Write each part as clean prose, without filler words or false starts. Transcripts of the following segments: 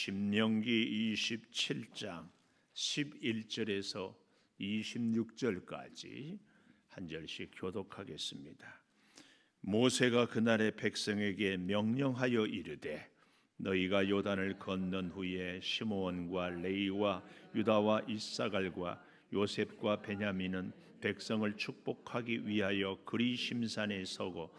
신명기 27장 11절에서 26절까지 한 절씩 교독하겠습니다. 모세가 그날의 백성에게 명령하여 이르되 너희가 요단을 건넌 후에 시므온과 레위와 유다와 이사갈과 요셉과 베냐민은 백성을 축복하기 위하여 그리심산에 서고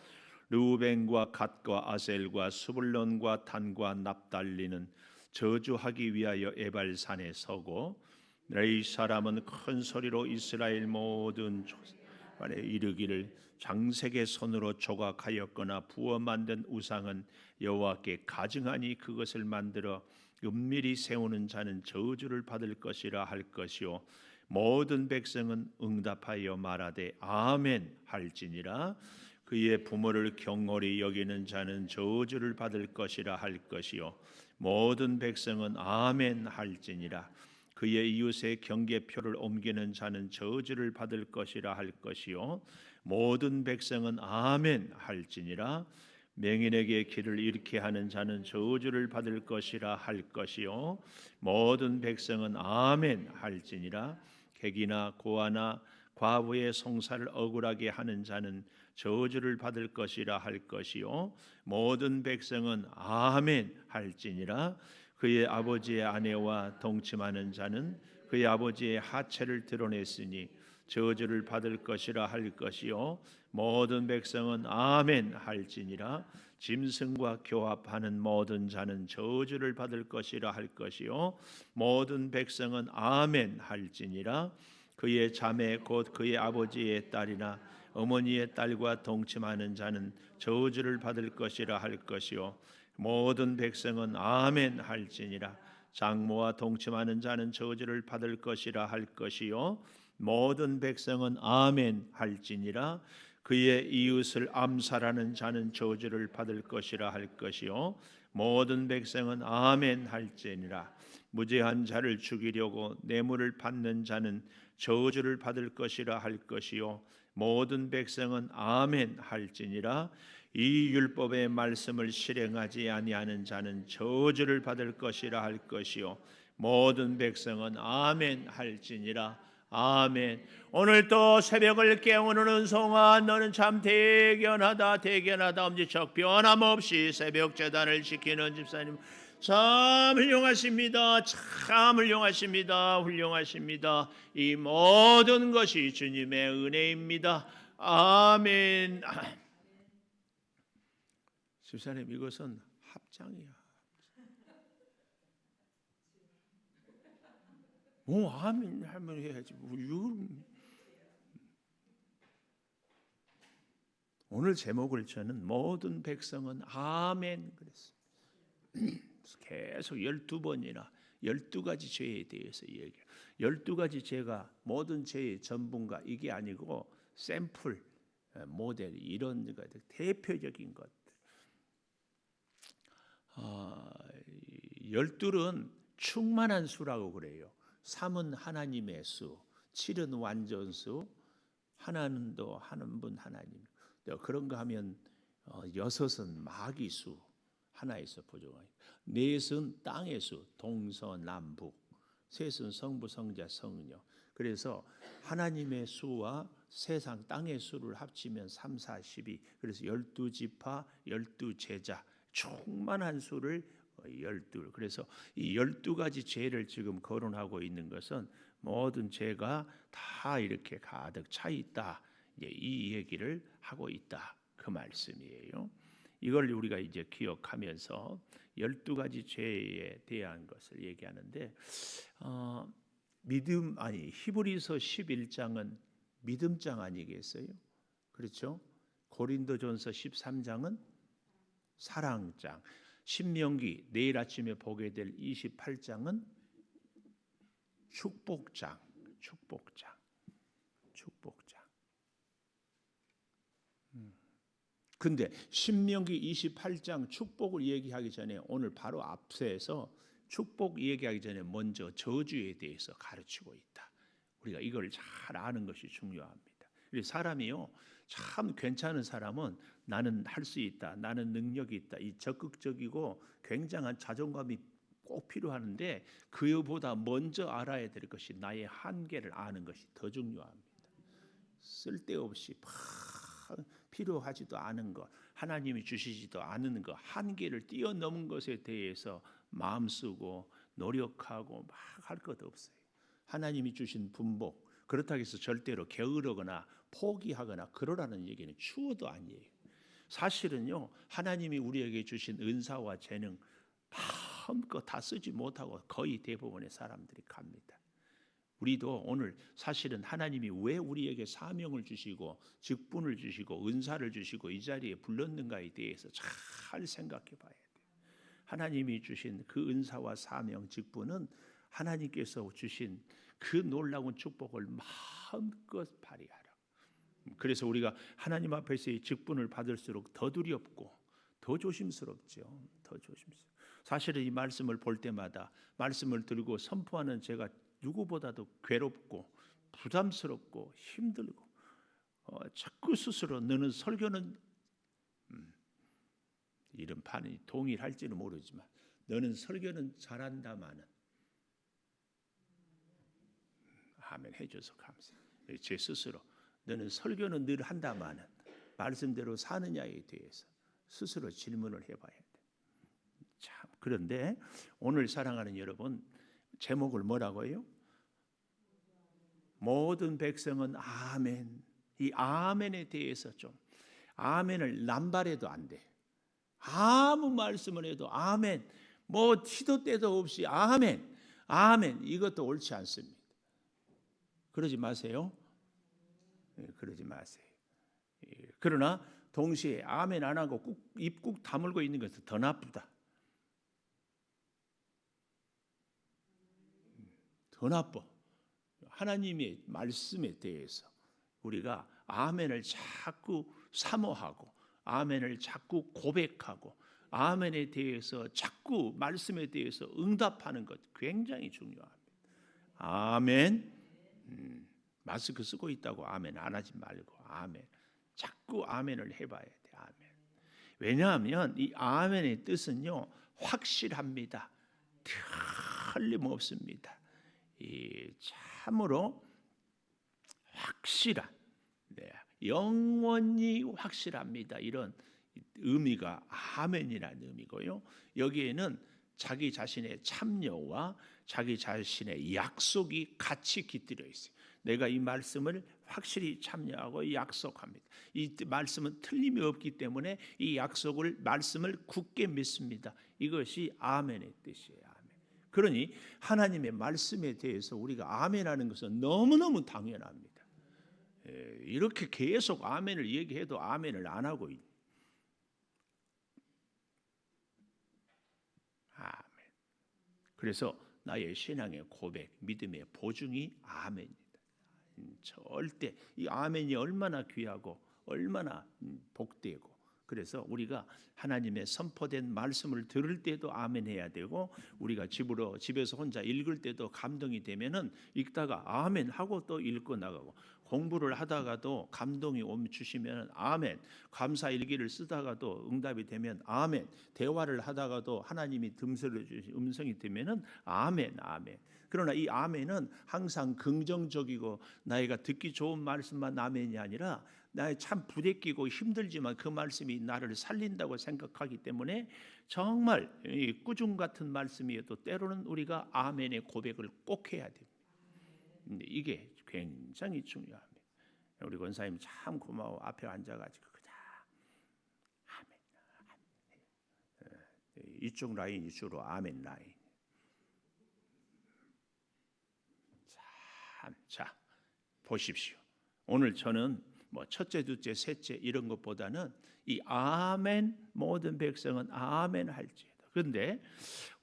르우벤과 갓과 아셀과 스불론과 단과 납달리는 저주하기 위하여 에발산에 서고 레위 사람은 큰 소리로 이스라엘 모든 족속에 이르기를 장색의 손으로 조각하였거나 부어 만든 우상은 여호와께 가증하니 그것을 만들어 은밀히 세우는 자는 저주를 받을 것이라 할 것이요 모든 백성은 응답하여 말하되 아멘 할지니라. 그의 부모를 경홀히 여기는 자는 저주를 받을 것이라 할 것이요 모든 백성은 아멘 할지니라. 그의 이웃의 경계표를 옮기는 자는 저주를 받을 것이라 할 것이요 모든 백성은 아멘 할지니라. 맹인에게 길을 잃게 하는 자는 저주를 받을 것이라 할 것이요 모든 백성은 아멘 할지니라. 객이나 고아나 과부의 송사를 억울하게 하는 자는 저주를 받을 것이라 할 것이요 모든 백성은 아멘 할지니라. 그의 아버지의 아내와 동침하는 자는 그의 아버지의 하체를 드러냈으니 저주를 받을 것이라 할 것이요 모든 백성은 아멘 할지니라. 짐승과 교합하는 모든 자는 저주를 받을 것이라 할 것이요 모든 백성은 아멘 할지니라. 그의 자매 곧 그의 아버지의 딸이나 어머니의 딸과 동침하는 자는 저주를 받을 것이라 할 것이요 모든 백성은 아멘 할지니라. 장모와 동침하는 자는 저주를 받을 것이라 할 것이요 모든 백성은 아멘 할지니라. 그의 이웃을 암살하는 자는 저주를 받을 것이라 할 것이요 모든 백성은 아멘 할지니라. 무죄한 자를 죽이려고 뇌물을 받는 자는 저주를 받을 것이라 할 것이요 모든 백성은 아멘 할지니라. 이 율법의 말씀을 실행하지 아니하는 자는 저주를 받을 것이라 할 것이요 모든 백성은 아멘 할지니라. 아멘. 오늘 또 새벽을 깨우는 은송아 너는 참 대견하다 대견하다. 엄지척 변함없이 새벽 제단을 지키는 집사님 참 훌륭하십니다. 참 훌륭하십니다. 훌륭하십니다. 이 모든 것이 주님의 은혜입니다. 아멘. 집사님 이것은 합장이야. 아멘 하면 해야지. 오늘 제목을 저는 모든 백성은 아멘 그랬어요. 계속 12번이나 12가지 죄에 대해서 얘기해요. 12가지 죄가 모든 죄의 전부인가 이게 아니고 샘플, 모델 이런 대표적인 것들. 12은 충만한 수라고 그래요. 3은 하나님의 수, 7은 완전수, 하나는 또 하는 분 하나님. 그런가 하면 6은 마귀 수, 하나에서 부족하니. 4은 땅의 수, 동서남북. 3은 성부, 성자, 성녀. 그래서 하나님의 수와 세상 땅의 수를 합치면 3, 4, 12. 그래서 12지파, 12제자. 충만한 수를 12. 그래서 이 12가지 죄를 지금 거론하고 있는 것은 모든 죄가 다 이렇게 가득 차 있다. 이 얘기를 하고 있다. 그 말씀이에요. 이걸 우리가 이제 기억하면서 12가지 죄에 대한 것을 얘기하는데 히브리서 11장은 믿음장 아니겠어요? 그렇죠? 고린도전서 13장은 사랑장. 신명기 내일 아침에 보게 될 28장은 축복장. 근데 신명기 28장 축복을 얘기하기 전에 오늘 바로 앞서서 축복 얘기하기 전에 먼저 저주에 대해서 가르치고 있다. 우리가 이걸 잘 아는 것이 중요합니다. 사람이요 참 괜찮은 사람은 나는 할 수 있다, 나는 능력이 있다, 이 적극적이고 굉장한 자존감이 꼭 필요하는데 그보다 먼저 알아야 될 것이 나의 한계를 아는 것이 더 중요합니다. 쓸데없이 필요하지도 않은 것, 하나님이 주시지도 않은 것, 한계를 뛰어넘은 것에 대해서 마음 쓰고 노력하고 막 할 것 없어요. 하나님이 주신 분복, 그렇다고 해서 절대로 게으르거나 포기하거나 그러라는 얘기는 추호도 아니에요. 사실은요, 하나님이 우리에게 주신 은사와 재능 마음껏 다 쓰지 못하고 거의 대부분의 사람들이 갑니다. 우리도 오늘 사실은 하나님이 왜 우리에게 사명을 주시고 직분을 주시고 은사를 주시고 이 자리에 불렀는가에 대해서 잘 생각해 봐야 돼요. 하나님이 주신 그 은사와 사명 직분은 하나님께서 주신 그 놀라운 축복을 마음껏 발휘하라. 그래서 우리가 하나님 앞에서 이 직분을 받을수록 더 두렵고 더 조심스럽죠. 더 조심스럽죠. 사실은 이 말씀을 볼 때마다 말씀을 들고 선포하는 제가 누구보다도 괴롭고 부담스럽고 힘들고 자꾸 스스로 너는 설교는 이런 판이 동일할지는 모르지만 너는 설교는 잘한다마는 아멘 해줘서 감사해요. 제 스스로 너는 설교는 늘 한다마는 말씀대로 사느냐에 대해서 스스로 질문을 해봐야 돼. 참 그런데 오늘 사랑하는 여러분 제목을 뭐라고요? 모든 백성은 아멘. 이 아멘에 대해서 좀 아멘을 남발해도 안 돼. 아무 말씀을 해도 아멘. 뭐 티도 때도 없이 아멘. 아멘. 이것도 옳지 않습니다. 그러지 마세요. 그러지 마세요. 그러나 동시에 아멘 안 하고 입 꾹 다물고 있는 것은 더 나쁘다. 더 나빠. 하나님의 말씀에 대해서 우리가 아멘을 자꾸 사모하고 아멘을 자꾸 고백하고 아멘에 대해서 자꾸 말씀에 대해서 응답하는 것 굉장히 중요합니다. 아멘. 마스크 쓰고 있다고 아멘 안 하지 말고 아멘. 자꾸 아멘을 해봐야 돼. 아멘. 왜냐하면 이 아멘의 뜻은요 확실합니다. 틀림없습니다. 이 참으로 확실한, 영원히 확실합니다. 이런 의미가 아멘이라는 의미고요. 여기에는 자기 자신의 참여와 자기 자신의 약속이 같이 깃들여 있어요. 내가 이 말씀을 확실히 참여하고 약속합니다. 이 말씀은 틀림이 없기 때문에 이 말씀을 굳게 믿습니다. 이것이 아멘의 뜻이에요. 아멘. 그러니 하나님의 말씀에 대해서 우리가 아멘하는 것은 너무너무 당연합니다. 이렇게 계속 아멘을 얘기해도 아멘을 안 하고 있는. 아멘. 그래서 나의 신앙의 고백, 믿음의 보증이 아멘입니다. 절대 이 아멘이 얼마나 귀하고 얼마나 복되고, 그래서 우리가 하나님의 선포된 말씀을 들을 때도 아멘 해야 되고, 우리가 집에서 혼자 읽을 때도 감동이 되면은 읽다가 아멘 하고 또 읽고 나가고, 공부를 하다가도 감동이 주시면 아멘, 감사 일기를 쓰다가도 응답이 되면 아멘, 대화를 하다가도 하나님이 듬설여 주신 음성이 되면은 아멘, 아멘. 그러나 이 아멘은 항상 긍정적이고 나이가 듣기 좋은 말씀만 아멘이 아니라 나의 참 부대끼고 힘들지만 그 말씀이 나를 살린다고 생각하기 때문에 정말 꾸중 같은 말씀이어도 때로는 우리가 아멘의 고백을 꼭 해야 됩니다. 이게 굉장히 중요합니다. 우리 권사님 참 고마워. 앞에 앉아가지고 그냥 아멘. 이쪽 라인이 주로 아멘 라인. 자, 보십시오. 오늘 저는 뭐 첫째, 둘째, 셋째 이런 것보다는 이 아멘, 모든 백성은 아멘 할지어다. 그런데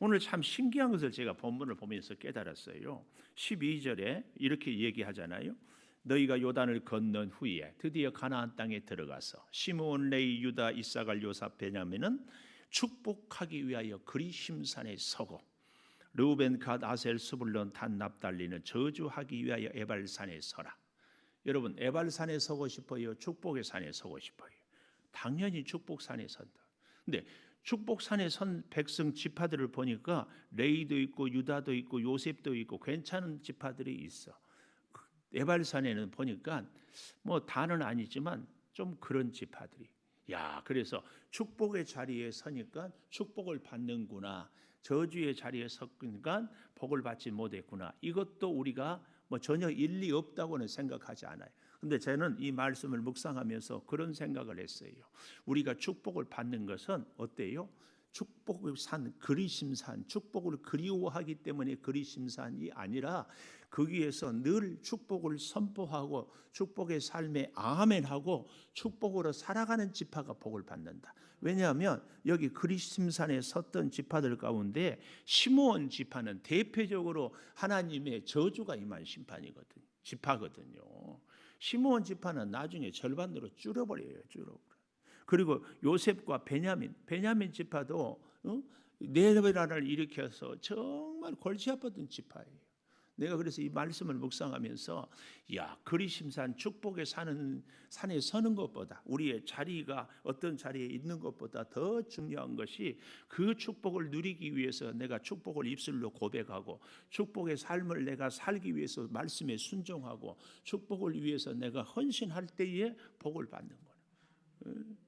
오늘 참 신기한 것을 제가 본문을 보면서 깨달았어요. 12절에 이렇게 얘기하잖아요. 너희가 요단을 건넌 후에 드디어 가나안 땅에 들어가서 시므온, 레위, 유다, 이사갈, 요셉, 베냐민은 축복하기 위하여 그리심산에 서고, 르우벤, 갓, 아셀, 스불론, 단, 납달리는 저주하기 위하여 에발산에 서라. 여러분, 에발산에 서고 싶어요? 축복의 산에 서고 싶어요? 당연히 축복산에 선다. 근데 축복산에 선 백성 지파들을 보니까 레이도 있고 유다도 있고 요셉도 있고 괜찮은 지파들이 있어. 에발산에는 보니까 뭐 다는 아니지만 좀 그런 지파들이. 야, 그래서 축복의 자리에 서니까 축복을 받는구나. 저주의 자리에 섰으니까 복을 받지 못했구나. 이것도 우리가 뭐 전혀 일리 없다고는 생각하지 않아요. 근데 저는 이 말씀을 묵상하면서 그런 생각을 했어요. 우리가 축복을 받는 것은 어때요? 축복의 산, 그리심산, 축복을 그리워하기 때문에 그리심산이 아니라 거기에서 늘 축복을 선포하고 축복의 삶에 아멘하고 축복으로 살아가는 지파가 복을 받는다. 왜냐하면 여기 그리심산에 섰던 지파들 가운데 시므온 지파는 대표적으로 하나님의 저주가 임한 심판이거든요. 지파거든요. 시므온 지파는 나중에 절반으로 줄어버려요. 그리고 요셉과 베냐민 지파도 네베라를 일으켜서 정말 골치 아팠던 지파예요. 내가 그래서 이 말씀을 묵상하면서 야, 그리심산 축복에 사는 산에 서는 것보다 우리의 자리가 어떤 자리에 있는 것보다 더 중요한 것이 그 축복을 누리기 위해서 내가 축복을 입술로 고백하고 축복의 삶을 내가 살기 위해서 말씀에 순종하고 축복을 위해서 내가 헌신할 때에 복을 받는 거예요.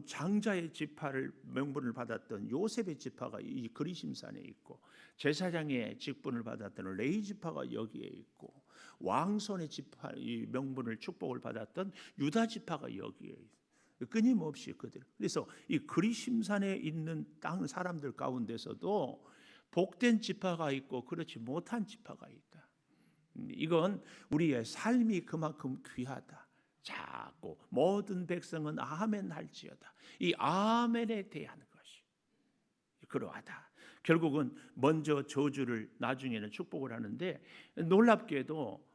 장자의 지파를 명분을 받았던 요셉의 지파가 이 그리심산에 있고 제사장의 직분을 받았던 레위 지파가 여기에 있고 왕손의 지파 이 명분을 축복을 받았던 유다 지파가 여기에 있어요. 끊임없이 그들. 그래서 이 그리심산에 있는 땅 사람들 가운데서도 복된 지파가 있고 그렇지 못한 지파가 있다. 이건 우리의 삶이 그만큼 귀하다. 자고 모든 백성은 아멘 할지어다. 이 아멘에 대한 것이 그러하다. 결국은 먼저 저주를 나중에는 축복을 하는데 놀랍게도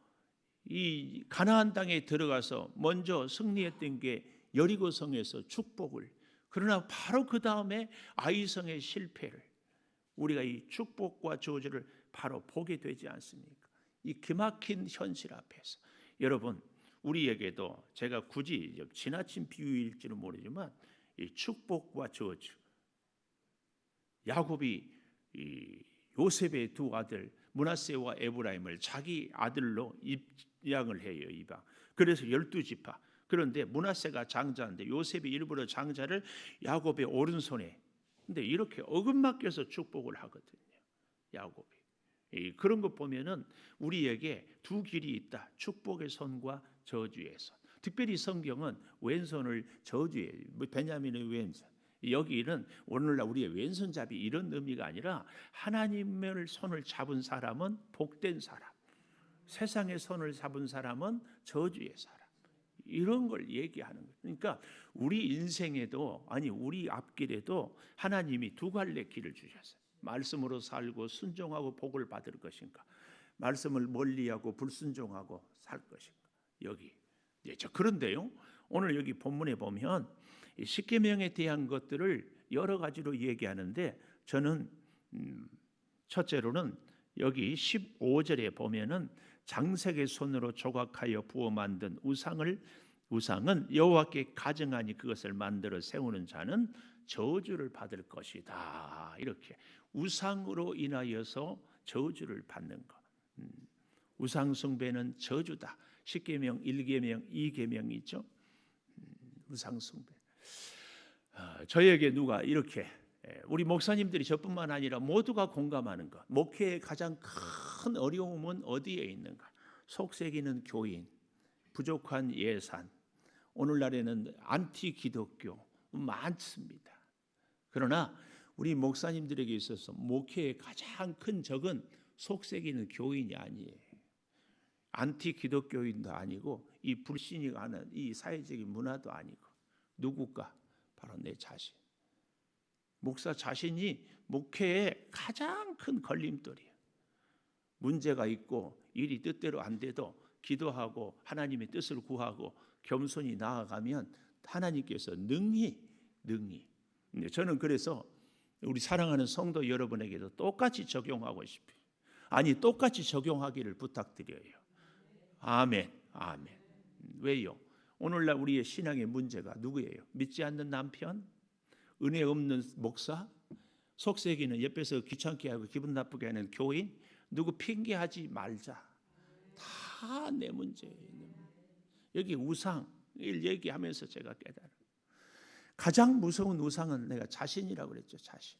이 가나안 땅에 들어가서 먼저 승리했던 게 여리고성에서 축복을, 그러나 바로 그 다음에 아이성의 실패를 우리가 이 축복과 저주를 바로 보게 되지 않습니까? 이 기막힌 현실 앞에서 여러분 우리에게도 제가 굳이 지나친 비유일지는 모르지만 이 축복과 저주, 야곱이 이 요셉의 두 아들 므낫세와 에브라임을 자기 아들로 입양을 해요. 입양. 그래서 12지파. 그런데 므낫세가 장자인데 요셉이 일부러 장자를 야곱의 오른손에. 근데 이렇게 어긋맞게서 축복을 하거든요. 야곱이. 그런 것 보면은 우리에게 두 길이 있다. 축복의 손과 저주의 손. 특별히 성경은 왼손을 저주해. 베냐민의 왼손. 여기는 오늘날 우리의 왼손잡이 이런 의미가 아니라 하나님의 손을 잡은 사람은 복된 사람, 세상의 손을 잡은 사람은 저주의 사람. 이런 걸 얘기하는 거예요. 그러니까 우리 인생에도 아니 우리 앞길에도 하나님이 두 갈래 길을 주셨어요. 말씀으로 살고 순종하고 복을 받을 것인가, 말씀을 멀리하고 불순종하고 살 것인가. 여기 그런데요, 오늘 여기 본문에 보면 십계명에 대한 것들을 여러 가지로 얘기하는데 저는 첫째로는 여기 15절에 보면은 장색의 손으로 조각하여 부어 만든 우상은 여호와께 가증하니 그것을 만들어 세우는 자는 저주를 받을 것이다. 이렇게 우상으로 인하여서 저주를 받는 것. 우상 숭배는 저주다. 십계명, 1계명, 2계명이죠. 우상 숭배. 저에게 누가 이렇게 우리 목사님들이 저뿐만 아니라 모두가 공감하는 것. 목회의 가장 큰 어려움은 어디에 있는가? 속썩이는 교인, 부족한 예산. 오늘날에는 안티 기독교 많습니다. 그러나 우리 목사님들에게 있어서 목회의 가장 큰 적은 속썩이는 교인이 아니에요. 안티 기독교인도 아니고 이 불신이 가는 이 사회적인 문화도 아니고 누굴까? 바로 내 자신. 목사 자신이 목회의 가장 큰 걸림돌이에요. 문제가 있고 일이 뜻대로 안 돼도 기도하고 하나님의 뜻을 구하고 겸손히 나아가면 하나님께서 능히 저는 그래서 우리 사랑하는 성도 여러분에게도 똑같이 적용하고 싶어요. 아니 똑같이 적용하기를 부탁드려요. 아멘. 왜요? 오늘날 우리의 신앙의 문제가 누구예요? 믿지 않는 남편, 은혜 없는 목사, 속세기는 옆에서 귀찮게 하고 기분 나쁘게 하는 교인, 누구 핑계하지 말자. 다 내 문제예요. 여기 우상 얘기하면서 제가 깨달아요. 가장 무서운 우상은 내가 자신이라고 그랬죠. 자신.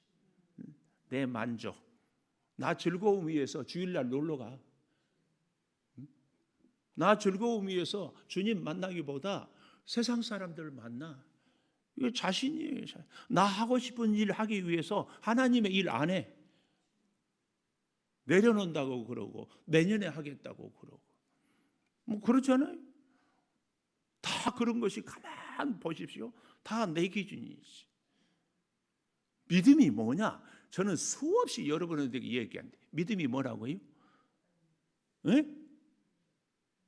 내 만족. 나 즐거움 위해서 주일날 놀러가. 나 즐거움 위해서 주님 만나기보다 세상 사람들 만나. 이거 자신이에요. 나 하고 싶은 일 하기 위해서 하나님의 일 안 해. 내려놓는다고 그러고 내년에 하겠다고 그러고 뭐 그렇잖아요. 다 그런 것이 가만 보십시오. 다 내 기준이지. 믿음이 뭐냐? 저는 수없이 여러분에게 얘기한대. 믿음이 뭐라고요? 네?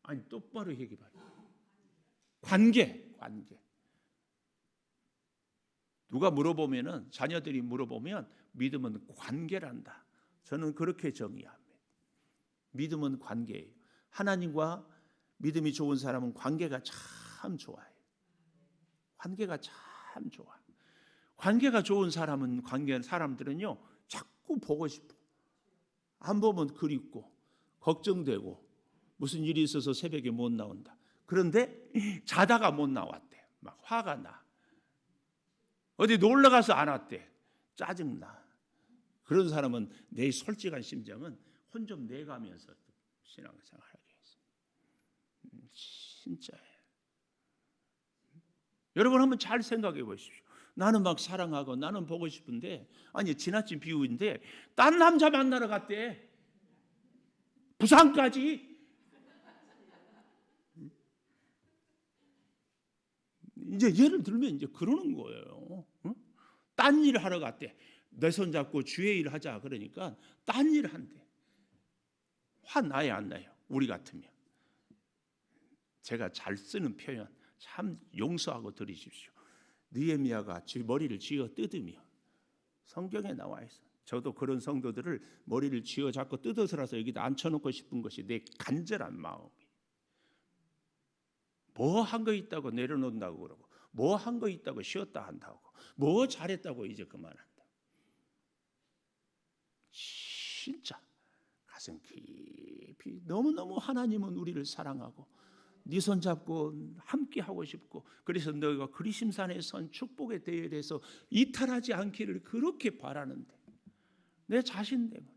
아니 똑바로 얘기 봐요. 관계. 누가 물어보면은 자녀들이 물어보면 믿음은 관계란다. 저는 그렇게 정의합니다. 믿음은 관계예요. 하나님과 믿음이 좋은 사람은 관계가 참 좋아요. 관계가 참 좋아. 관계가 좋은 사람들은요 자꾸 보고 싶어. 안 보면 그립고 걱정되고 무슨 일이 있어서 새벽에 못 나온다. 그런데 자다가 못 나왔대. 막 화가 나. 어디 놀러 가서 안 왔대. 짜증나. 그런 사람은 내 솔직한 심정은 혼 좀 내가면서 신앙생활하게 했습니다. 진짜예요. 여러분 한번 잘 생각해 보십시오. 나는 막 사랑하고 나는 보고 싶은데 아니 지나친 비유인데 딴 남자 만나러 갔대. 부산까지. 이제 예를 들면 이제 그러는 거예요. 딴 일 하러 갔대. 내 손 잡고 주의 일 하자 그러니까 딴 일 한대. 화 나요 안 나요? 우리 같으면. 제가 잘 쓰는 표현 참 용서하고 들으십시오. 느헤미야가 머리를 쥐어 뜯으며 성경에 나와 있어. 저도 그런 성도들을 머리를 쥐어 잡고 뜯어서라서 여기다 앉혀놓고 싶은 것이 내 간절한 마음이. 뭐 한 거 있다고 내려놓는다고 그러고 뭐 한 거 있다고 쉬었다 한다고 뭐 잘했다고 이제 그만한다. 진짜 가슴 깊이 너무너무 하나님은 우리를 사랑하고 네 손 잡고 함께 하고 싶고 그래서 너희가 그리심산에 선 축복의 대열에서 이탈하지 않기를 그렇게 바라는데 내 자신 때문에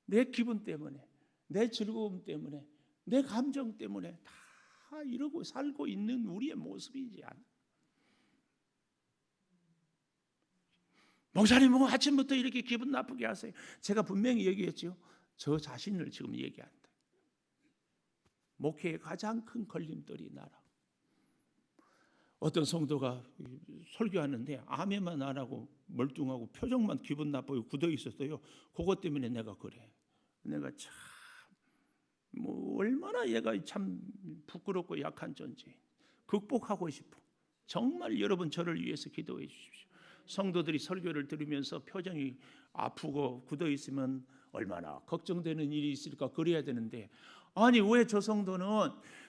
내 기분 때문에 내 즐거움 때문에 내 감정 때문에 다 이러고 살고 있는 우리의 모습이지 않아. 목사님 뭐 아침부터 이렇게 기분 나쁘게 하세요. 제가 분명히 얘기했죠. 저 자신을 지금 얘기한다. 목회의 가장 큰 걸림돌이 나라. 어떤 성도가 설교하는데 아멘만 안 하고 멀뚱하고 표정만 기분 나쁘고 굳어 있었어요. 그것 때문에 내가 그래. 내가 참 뭐 얼마나 얘가 참 부끄럽고 약한 존재. 극복하고 싶어. 정말 여러분 저를 위해서 기도해 주십시오. 성도들이 설교를 들으면서 표정이 아프고 굳어 있으면 얼마나 걱정되는 일이 있을까 그래야 되는데 아니 왜 저 성도는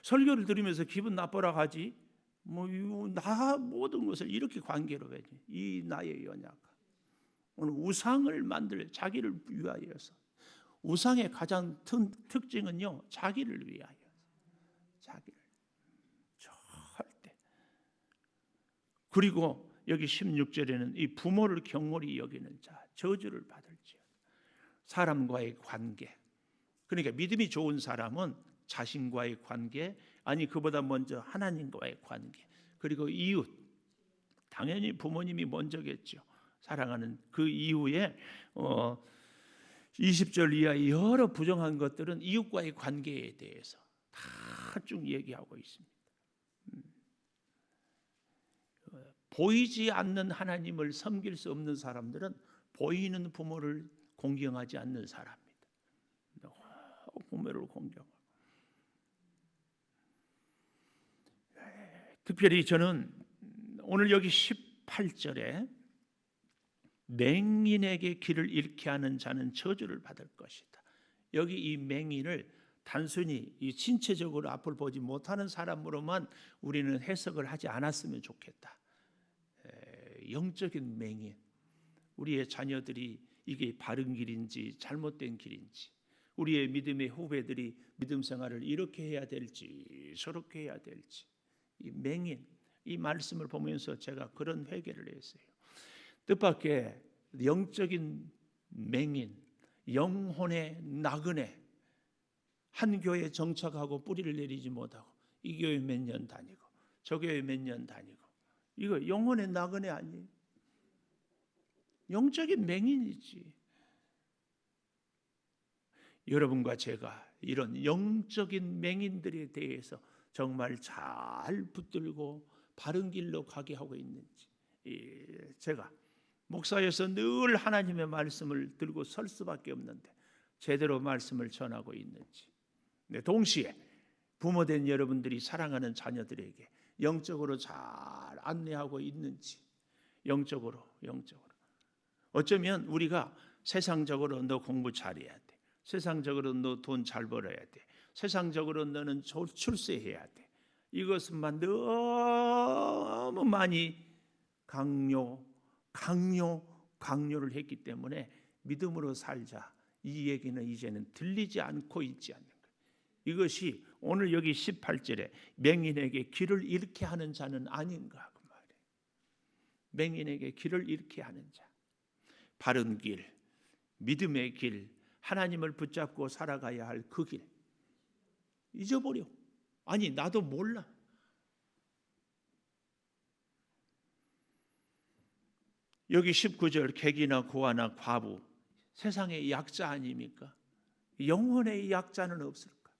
설교를 들으면서 기분 나쁘라 하지? 뭐 나 모든 것을 이렇게 관계로 해지. 이 나의 연약함. 오늘 우상을 만들 자기를 위하여서 우상의 가장 특징은요 자기를 위하여 자기를 절대. 그리고 여기 16절에는 이 부모를 경홀히 여기는 자 저주를 받을지어다. 사람과의 관계. 그러니까 믿음이 좋은 사람은 자신과의 관계 아니 그보다 먼저 하나님과의 관계 그리고 이웃 당연히 부모님이 먼저겠죠. 사랑하는 그 이후에 20절 이하의 여러 부정한 것들은 이웃과의 관계에 대해서 다 쭉 얘기하고 있습니다. 보이지 않는 하나님을 섬길 수 없는 사람들은 보이는 부모를 공경하지 않는 사람입니다. 부모를 공경하고 특별히 저는 오늘 여기 18절에 맹인에게 길을 잃게 하는 자는 저주를 받을 것이다. 여기 이 맹인을 단순히 이 신체적으로 앞을 보지 못하는 사람으로만 우리는 해석을 하지 않았으면 좋겠다. 거예요. 영적인 맹인. 우리의 자녀들이 이게 바른 길인지 잘못된 길인지, 우리의 믿음의 후배들이 믿음 생활을 이렇게 해야 될지 저렇게 해야 될지, 이 맹인, 이 말씀을 보면서 제가 그런 회개를 했어요. 뜻밖의 영적인 맹인, 영혼의 나그네, 한 교회에 정착하고 뿌리를 내리지 못하고 이 교회 몇 년 다니고 저 교회 몇 년 다니고, 이거 영혼의 나그네 아니에요? 영적인 맹인이지. 여러분과 제가 이런 영적인 맹인들에 대해서 정말 잘 붙들고 바른 길로 가게 하고 있는지, 제가 목사여서 늘 하나님의 말씀을 들고 설 수밖에 없는데 제대로 말씀을 전하고 있는지, 동시에 부모된 여러분들이 사랑하는 자녀들에게 영적으로 잘 안내하고 있는지, 영적으로 어쩌면 우리가 세상적으로 너 공부 잘해야 돼, 세상적으로 너 돈 잘 벌어야 돼, 세상적으로 너는 출세해야 돼, 이것만 너무 많이 강요를 했기 때문에 믿음으로 살자, 이 얘기는 이제는 들리지 않고 있지 않는 거예요. 이것이 오늘 여기 18절에 맹인에게 길을 잃게 하는 자는 아닌가 그 말이에요. 맹인에게 길을 잃게 하는 자, 바른 길, 믿음의 길, 하나님을 붙잡고 살아가야 할 그 길 잊어버려. 아니 나도 몰라. 여기 19절 객이나 고아나 과부, 세상의 약자 아닙니까? 영혼의 약자는 없을까?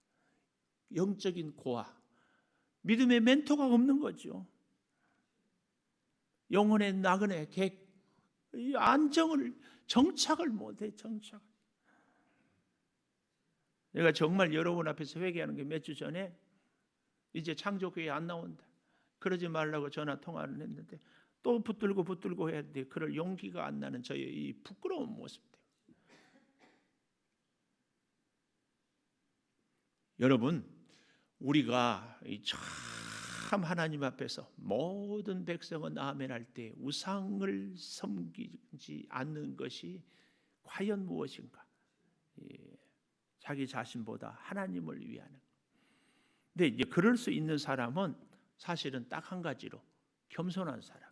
영적인 고아, 믿음의 멘토가 없는 거죠. 영혼의 나그네 객, 정착을 못해. 내가 정말 여러분 앞에서 회개하는 게 몇 주 전에 이제 창조교회 안 나온다, 그러지 말라고 전화 통화를 했는데 또 붙들고 해야 돼. 그럴 용기가 안 나는 저의 이 부끄러운 모습들. 여러분, 우리가 참 하나님 앞에서 모든 백성은 아멘 할 때 우상을 섬기지 않는 것이 과연 무엇인가? 자기 자신보다 하나님을 위하는. 근데 이제 그럴 수 있는 사람은 사실은 딱 한 가지로 겸손한 사람.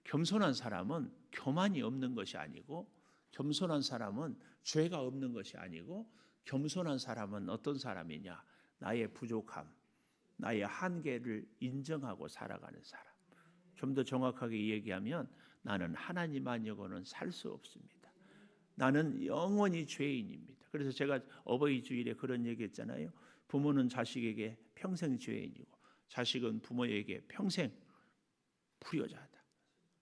겸손한 사람은 교만이 없는 것이 아니고, 겸손한 사람은 죄가 없는 것이 아니고, 겸손한 사람은 어떤 사람이냐? 나의 부족함, 나의 한계를 인정하고 살아가는 사람. 좀 더 정확하게 얘기하면 나는 하나님 아니고는 살 수 없습니다. 나는 영원히 죄인입니다. 그래서 제가 어버이 주일에 그런 얘기했잖아요. 부모는 자식에게 평생 죄인이고 자식은 부모에게 평생 불효자다.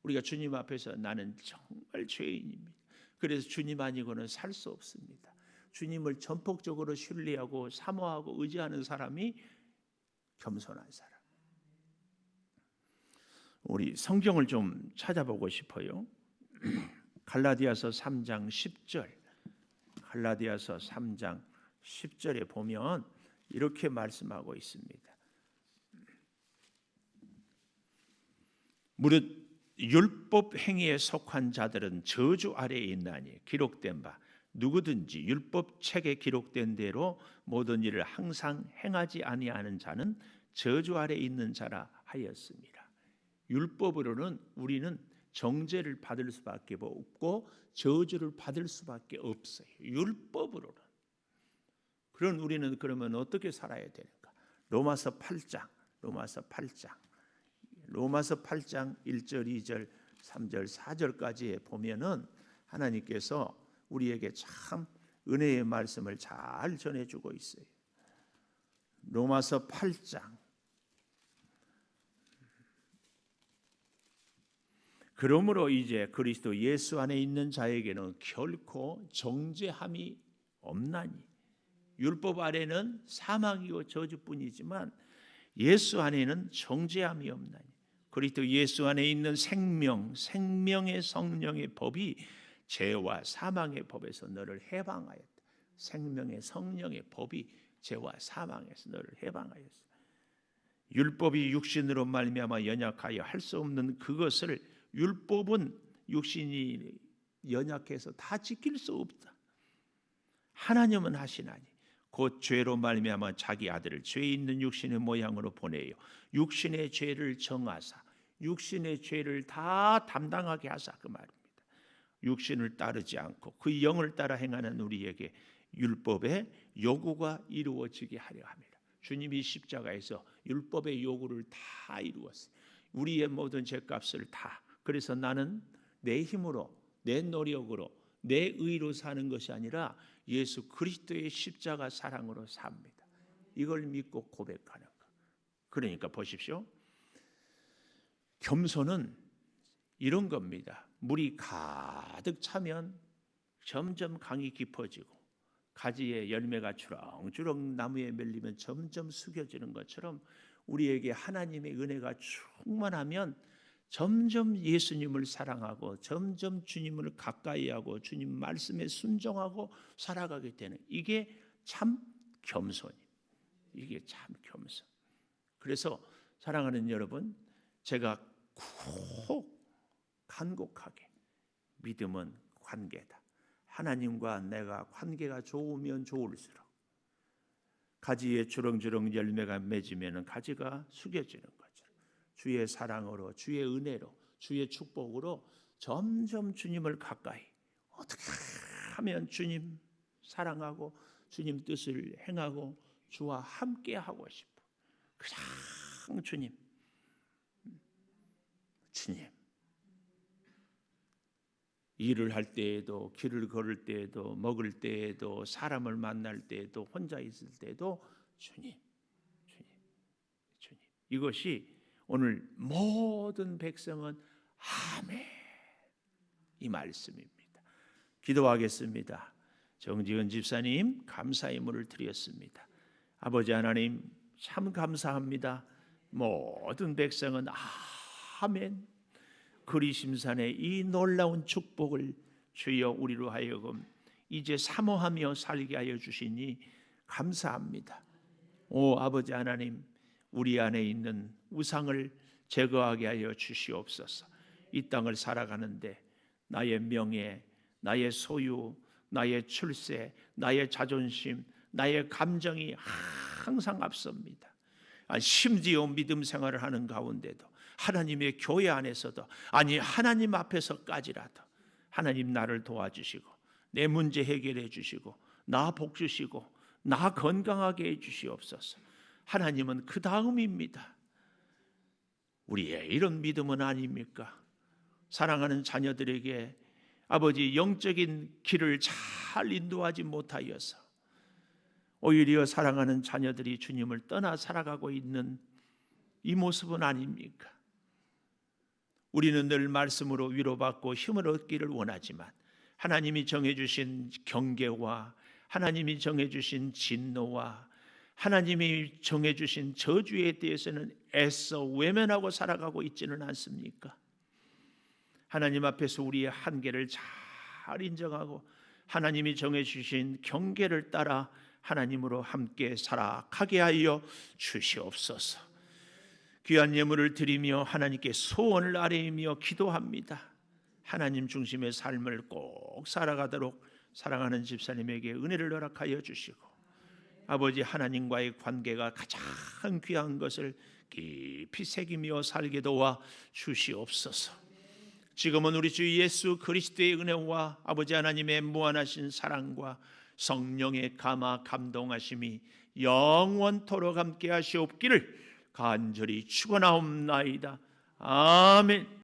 우리가 주님 앞에서 나는 정말 죄인입니다. 그래서 주님 아니고는 살 수 없습니다. 주님을 전폭적으로 신뢰하고 사모하고 의지하는 사람이 겸손한 사람. 우리 성경을 좀 찾아보고 싶어요. 갈라디아서 3장 10절. 갈라디아서 3장 10절에 보면 이렇게 말씀하고 있습니다. 무릇 율법 행위에 속한 자들은 저주 아래에 있나니 기록된 바 누구든지 율법 책에 기록된 대로 모든 일을 항상 행하지 아니하는 자는 저주 아래에 있는 자라 하였습니다. 율법으로는 우리는 정죄를 받을 수밖에 없고 저주를 받을 수밖에 없어요. 율법으로는. 그런 우리는 그러면 어떻게 살아야 되는가? 로마서 8장 1절, 2절, 3절, 4절까지에 보면은 하나님께서 우리에게 참 은혜의 말씀을 잘 전해주고 있어요. 로마서 8장. 그러므로 이제 그리스도 예수 안에 있는 자에게는 결코 정죄함이 없나니, 율법 아래는 사망이고 저주뿐이지만 예수 안에는 정죄함이 없나니, 그리스도 예수 안에 있는 생명의 성령의 법이 죄와 사망의 법에서 너를 해방하였다. 생명의 성령의 법이 죄와 사망에서 너를 해방하였어. 율법이 육신으로 말미암아 연약하여 할 수 없는 그것을 율법은 육신이 연약해서 다 지킬 수 없다. 하나님은 하시나니 곧 죄로 말미암아 자기 아들을 죄 있는 육신의 모양으로 보내요 육신의 죄를 정하사 육신의 죄를 다 담당하게 하사 그 말입니다. 육신을 따르지 않고 그 영을 따라 행하는 우리에게 율법의 요구가 이루어지게 하려 합니다. 주님이 십자가에서 율법의 요구를 다 이루었어요. 우리의 모든 죄값을 다. 그래서 나는 내 힘으로 내 노력으로 내 의로 사는 것이 아니라 예수 그리스도의 십자가 사랑으로 삽니다. 이걸 믿고 고백하는 것. 그러니까 보십시오. 겸손은 이런 겁니다. 물이 가득 차면 점점 강이 깊어지고 가지에 열매가 주렁주렁 나무에 밀리면 점점 숙여지는 것처럼 우리에게 하나님의 은혜가 충만하면 점점 예수님을 사랑하고 점점 주님을 가까이 하고 주님 말씀에 순종하고 살아가게 되는 이게 참 겸손입니다. 이게 참 겸손. 그래서 사랑하는 여러분, 제가 꼭 간곡하게 믿음은 관계다. 하나님과 내가 관계가 좋으면 좋을수록 가지에 주렁주렁 열매가 맺으면 가지가 숙여지는 거죠. 주의 사랑으로 주의 은혜로 주의 축복으로 점점 주님을 가까이 어떻게 하면 주님 사랑하고 주님 뜻을 행하고 주와 함께 하고 싶어. 그냥 주님 일을 할 때에도 길을 걸을 때에도 먹을 때에도 사람을 만날 때에도 혼자 있을 때에도 주님 이것이 오늘 모든 백성은 아멘 이 말씀입니다. 기도하겠습니다. 정지은 집사님 감사의 물을 드렸습니다. 아버지 하나님 참 감사합니다. 모든 백성은 아멘 그리심산의 이 놀라운 축복을 주여 우리로 하여금 이제 사모하며 살게 하여 주시니 감사합니다. 오 아버지 하나님 우리 안에 있는 우상을 제거하게 하여 주시옵소서. 이 땅을 살아가는데 나의 명예, 나의 소유, 나의 출세, 나의 자존심, 나의 감정이 항상 앞섭니다. 심지어 믿음 생활을 하는 가운데도 하나님의 교회 안에서도 아니 하나님 앞에서까지라도 하나님 나를 도와주시고 내 문제 해결해 주시고 나 복 주시고 나 건강하게 해 주시옵소서. 하나님은 그 다음입니다. 우리의 이런 믿음은 아닙니까? 사랑하는 자녀들에게 아버지 영적인 길을 잘 인도하지 못하여서 오히려 사랑하는 자녀들이 주님을 떠나 살아가고 있는 이 모습은 아닙니까? 우리는 늘 말씀으로 위로받고 힘을 얻기를 원하지만 하나님이 정해주신 경계와 하나님이 정해주신 진노와 하나님이 정해주신 저주에 대해서는 애써 외면하고 살아가고 있지는 않습니까? 하나님 앞에서 우리의 한계를 잘 인정하고 하나님이 정해주신 경계를 따라 하나님으로 함께 살아가게 하여 주시옵소서. 귀한 예물을 드리며 하나님께 소원을 아뢰며 기도합니다. 하나님 중심의 삶을 꼭 살아가도록 사랑하는 집사님에게 은혜를 허락하여 주시고 아버지 하나님과의 관계가 가장 귀한 것을 깊이 새기며 살게 도와 주시옵소서. 지금은 우리 주 예수 그리스도의 은혜와 아버지 하나님의 무한하신 사랑과 성령의 감화 감동하심이 영원토록 함께 하시옵기를 간절히 축원하옵나이다. 아멘.